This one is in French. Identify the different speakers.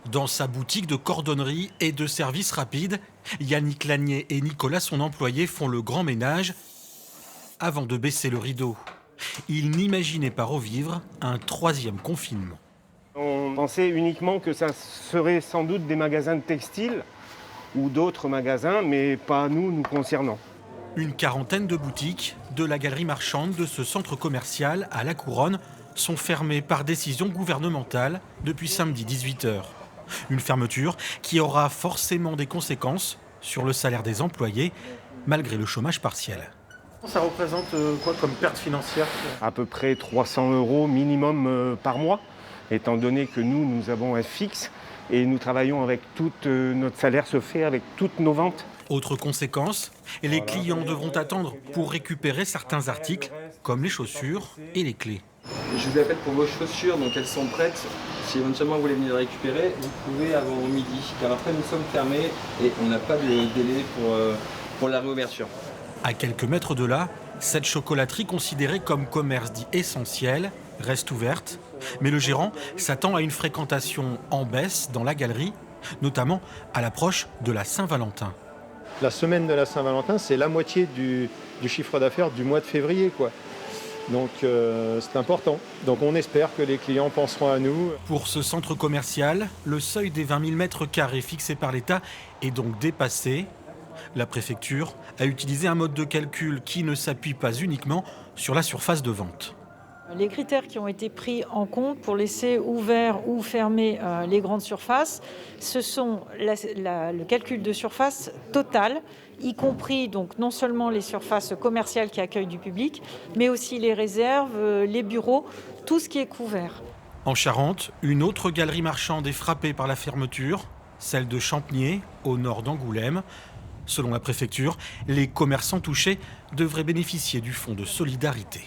Speaker 1: Dans sa boutique de cordonnerie et de services rapides, Yannick Lanier et Nicolas, son employé, font le grand ménage avant de baisser le rideau. Ils n'imaginaient pas revivre un troisième confinement.
Speaker 2: On pensait uniquement que ça serait sans doute des magasins de textiles ou d'autres magasins, mais pas nous concernant.
Speaker 1: Une quarantaine de boutiques de la galerie marchande de ce centre commercial à La Couronne sont fermées par décision gouvernementale depuis samedi 18h. Une fermeture qui aura forcément des conséquences sur le salaire des employés, malgré le chômage partiel.
Speaker 3: Ça représente quoi comme perte financière?
Speaker 2: À peu près 300 € minimum par mois, étant donné que nous avons un fixe et nous travaillons avec notre salaire se fait avec toutes nos ventes.
Speaker 1: Autre conséquence, les clients devront attendre pour récupérer certains articles, comme les chaussures et les clés.
Speaker 4: Je vous appelle pour vos chaussures, donc elles sont prêtes. Si éventuellement vous voulez venir les récupérer, vous pouvez avant midi. Car après nous sommes fermés et on n'a pas de délai pour la réouverture.
Speaker 1: À quelques mètres de là, cette chocolaterie considérée comme commerce dit essentiel reste ouverte. Mais le gérant s'attend à une fréquentation en baisse dans la galerie, notamment à l'approche de la Saint-Valentin.
Speaker 5: La semaine de la Saint-Valentin, c'est la moitié du chiffre d'affaires du mois de février, quoi. Donc c'est important. Donc on espère que les clients penseront à nous.
Speaker 1: Pour ce centre commercial, le seuil des 20 000 mètres carrés fixé par l'État est donc dépassé. La préfecture a utilisé un mode de calcul qui ne s'appuie pas uniquement sur la surface de vente.
Speaker 6: Les critères qui ont été pris en compte pour laisser ouverts ou fermer les grandes surfaces, ce sont le calcul de surface totale, y compris donc non seulement les surfaces commerciales qui accueillent du public, mais aussi les réserves, les bureaux, tout ce qui est couvert.
Speaker 1: En Charente, une autre galerie marchande est frappée par la fermeture, celle de Champniers, au nord d'Angoulême. Selon la préfecture, les commerçants touchés devraient bénéficier du fonds de solidarité.